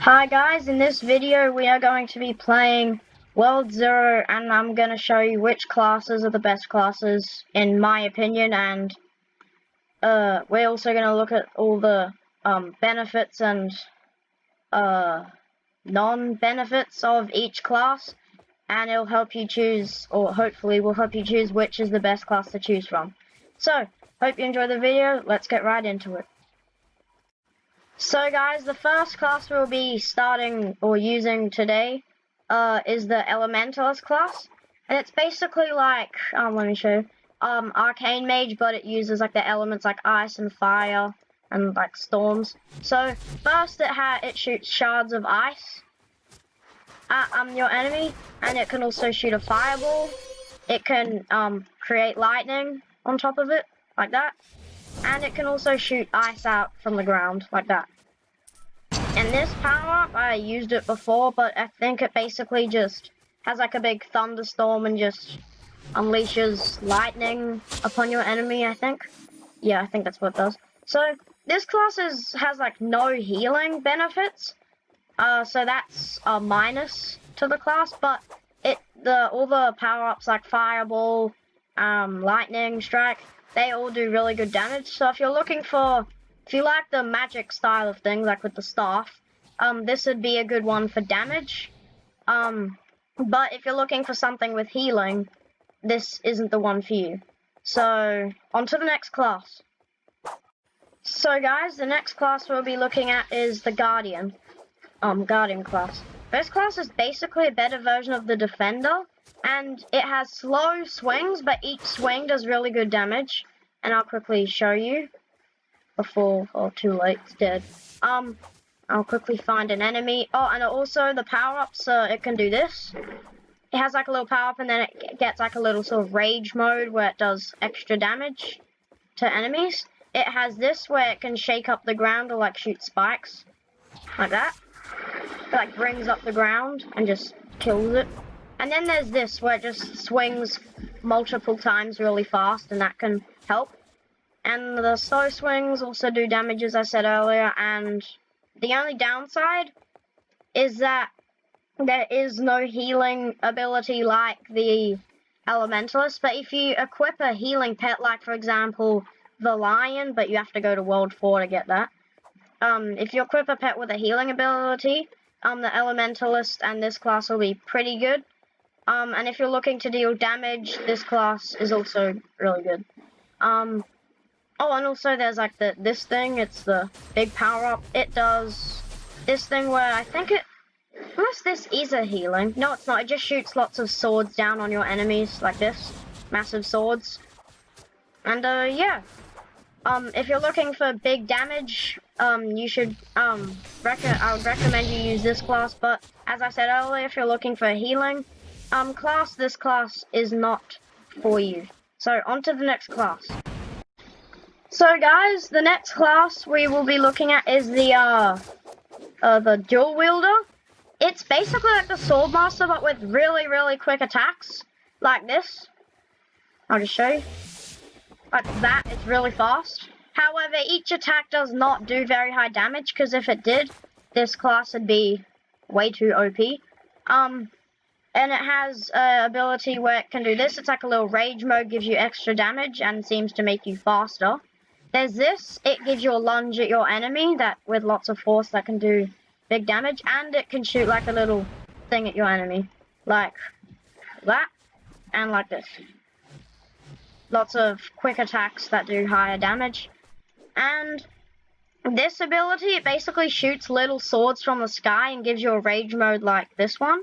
Hi guys, in this video we are going to be playing World 0 and I'm going to show you which classes are the best classes in my opinion, and we're also going to look at all the benefits and non-benefits of each class, and it'll help you choose, or hopefully will help you choose which is the best class to choose from. So, hope you enjoy the video, let's get right into it. So guys, the first class we'll be starting or using today is the Elementalist class, and it's basically like, let me show you, Arcane Mage, but it uses like the elements like ice and fire and like storms. So first it shoots shards of ice at your enemy, and it can also shoot a fireball. It can create lightning on top of it, like that. And it can also shoot ice out from the ground, like that. And this power-up, I used it before, but I think it basically just has like a big thunderstorm and just unleashes lightning upon your enemy, I think. Yeah, I think that's what it does. So, this class has like no healing benefits, so that's a minus to the class, but all the power-ups like Fireball, Lightning Strike, they all do really good damage. So if you like the magic style of things, like with the staff, this would be a good one for damage. But if you're looking for something with healing, this isn't the one for you. So, on to the next class. So guys, the next class we'll be looking at is the Guardian class. This class is basically a better version of the Defender, and it has slow swings, but each swing does really good damage. And I'll quickly show you before, too late, it's dead. I'll quickly find an enemy. Oh, and also the power-ups, it can do this. It has like a little power-up, and then it gets like a little sort of rage mode where it does extra damage to enemies. It has this where it can shake up the ground or like shoot spikes, like that. It like brings up the ground and just kills it. And then there's this where it just swings multiple times really fast, and that can help. And the slow swings also do damage, as I said earlier, and the only downside is that there is no healing ability like the Elementalist, but if you equip a healing pet, like for example the Lion, but you have to go to World 4 to get that, if you equip a pet with a healing ability, the Elementalist and this class will be pretty good. And if you're looking to deal damage, this class is also really good. Oh, and also there's like this thing, it's the big power-up. It does this thing where I think unless this is a healing. No, it's not. It just shoots lots of swords down on your enemies, like this. Massive swords. And, yeah. If you're looking for big damage, you should, I would recommend you use this class, but as I said earlier, if you're looking for a healing class, this class is not for you. So, on to the next class. So guys, the next class we will be looking at is the Dual Wielder. It's basically like the Swordmaster, but with really, really quick attacks, like this. I'll just show you. Like that, it's really fast. However, each attack does not do very high damage, because if it did, this class would be way too OP. And it has an ability where it can do this. It's like a little rage mode, gives you extra damage, and seems to make you faster. There's this, it gives you a lunge at your enemy that with lots of force that can do big damage, and it can shoot like a little thing at your enemy, like that, and like this. Lots of quick attacks that do higher damage. And this ability, it basically shoots little swords from the sky and gives you a rage mode like this one.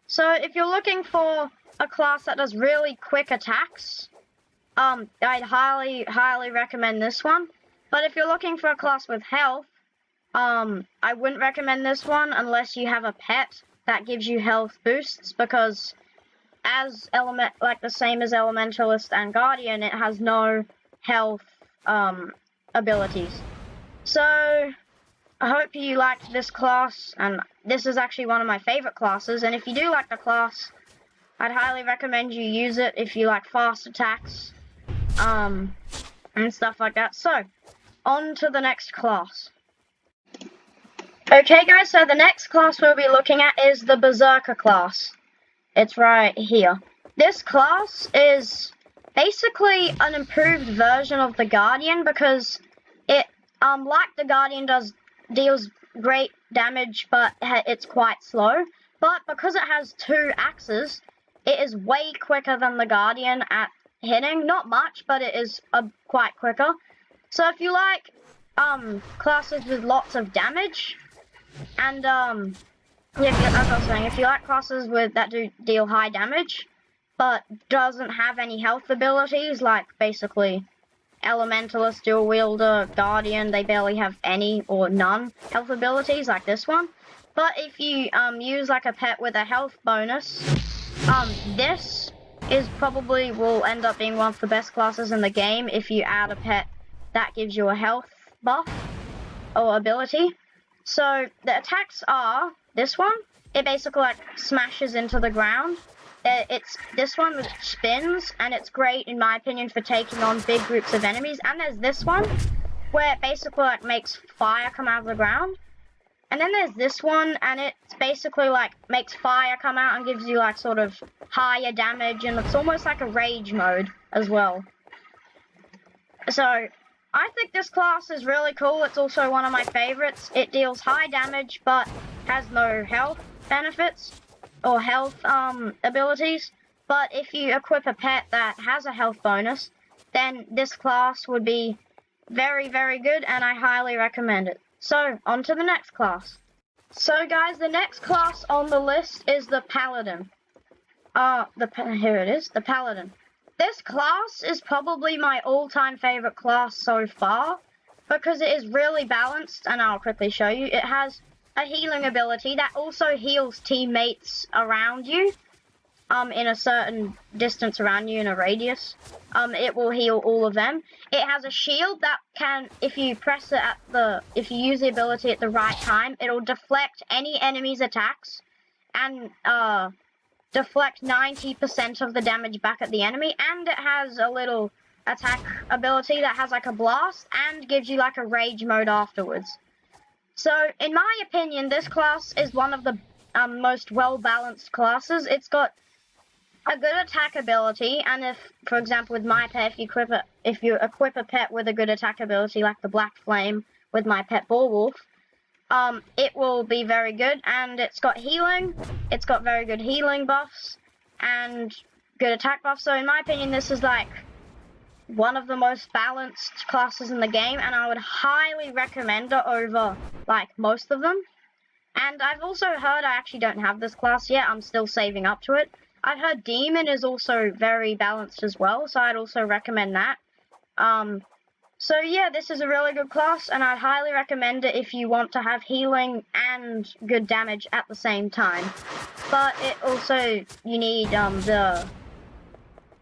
So if you're looking for a class that does really quick attacks, I'd highly recommend this one. But if you're looking for a class with health, I wouldn't recommend this one unless you have a pet that gives you health boosts, because like the same as Elementalist and Guardian, it has no health abilities. So I hope you liked this class, and this is actually one of my favorite classes, and if you do like the class, I'd highly recommend you use it if you like fast attacks, and stuff like that. So, on to the next class. Okay guys, so the next class we'll be looking at is the Berserker class. It's right here. This class is basically an improved version of the Guardian because it, like the Guardian deals great damage, but it's quite slow. But because it has 2 axes, it is way quicker than the Guardian at hitting. Not much, but it is quite quicker. So if you like classes with lots of damage, and yeah, as I was saying, if you like classes that deal high damage, but doesn't have any health abilities, like basically Elementalist, Dual Wielder, Guardian, they barely have any or none health abilities, like this one. But if you use like a pet with a health bonus, this is probably will end up being one of the best classes in the game if you add a pet that gives you a health buff or ability. So the attacks are this one. It basically like smashes into the ground. It's this one which spins, and it's great in my opinion for taking on big groups of enemies. And there's this one where it basically like makes fire come out of the ground. And then there's this one, and it's basically like makes fire come out and gives you like sort of higher damage, and it's almost like a rage mode as well. So I think this class is really cool. It's also one of my favorites. It deals high damage, but has no health benefits or health abilities. But if you equip a pet that has a health bonus, then this class would be very, very good, and I highly recommend it. So, on to the next class. So guys, the next class on the list is the Paladin. Here it is, the Paladin. This class is probably my all-time favorite class so far, because it is really balanced, and I'll quickly show you. It has a healing ability that also heals teammates around you, in a certain distance around you in a radius. It will heal all of them. It has a shield that can, if you press it if you use the ability at the right time, it'll deflect any enemy's attacks, and deflect 90% of the damage back at the enemy. And it has a little attack ability that has like a blast and gives you like a rage mode afterwards. So in my opinion, this class is one of the most well-balanced classes. It's got a good attack ability, and if, for example, with my pet, if you equip a pet with a good attack ability, like the Black Flame with my pet Bullwolf, it will be very good. And it's got healing. It's got very good healing buffs and good attack buffs. So in my opinion, this is like one of the most balanced classes in the game, and I would highly recommend it over like most of them. And I've also heard, I actually don't have this class yet, I'm still saving up to it. I've heard Demon is also very balanced as well, so I'd also recommend that. So yeah, this is a really good class, and I'd highly recommend it if you want to have healing and good damage at the same time. But it also, you need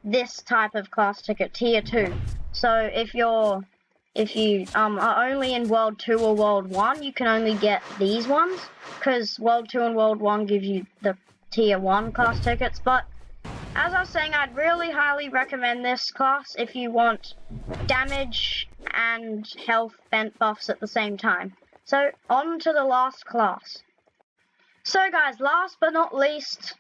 this type of class ticket, tier 2. So if you are only in World 2 or World 1, you can only get these ones, because World 2 and World 1 give you the tier 1 class tickets. But as I was saying, I'd really highly recommend this class if you want damage and health bent buffs at the same time. So on to the last class. So guys, last but not least,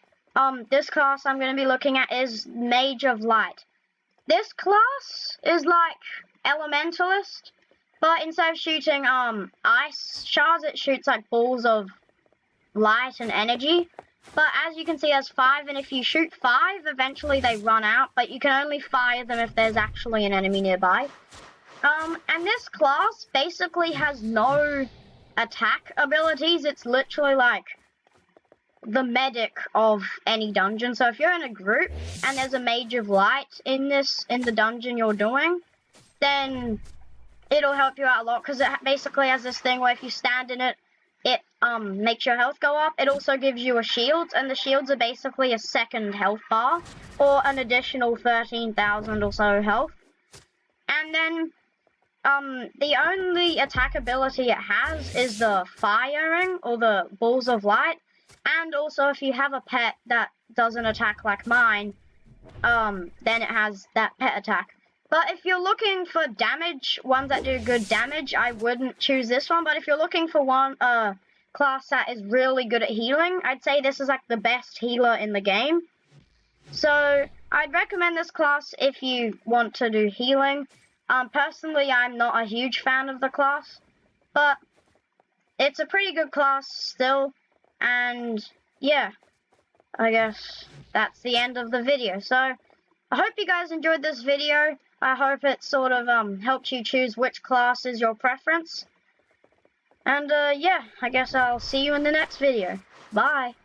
this class I'm going to be looking at is Mage of Light. This class is like Elementalist, but instead of shooting ice shards, it shoots like balls of light and energy. But as you can see, there's 5, and if you shoot 5, eventually they run out, but you can only fire them if there's actually an enemy nearby. And this class basically has no attack abilities. It's literally like the medic of any dungeon. So if you're in a group and there's a Mage of Light in the dungeon you're doing, then it'll help you out a lot, because it basically has this thing where if you stand in it, it makes your health go up. It also gives you a shield, and the shields are basically a second health bar, or an additional 13,000 or so health. And then the only attack ability it has is the firing, or the balls of light. And also, if you have a pet that doesn't attack like mine, then it has that pet attack. But if you're looking for damage, ones that do good damage, I wouldn't choose this one. But if you're looking for class that is really good at healing. I'd say this is like the best healer in the game. So I'd recommend this class if you want to do healing. Personally, I'm not a huge fan of the class, but it's a pretty good class still. And yeah, I guess that's the end of the video. So I hope you guys enjoyed this video. I hope it sort of helped you choose which class is your preference. And yeah, I guess I'll see you in the next video. Bye.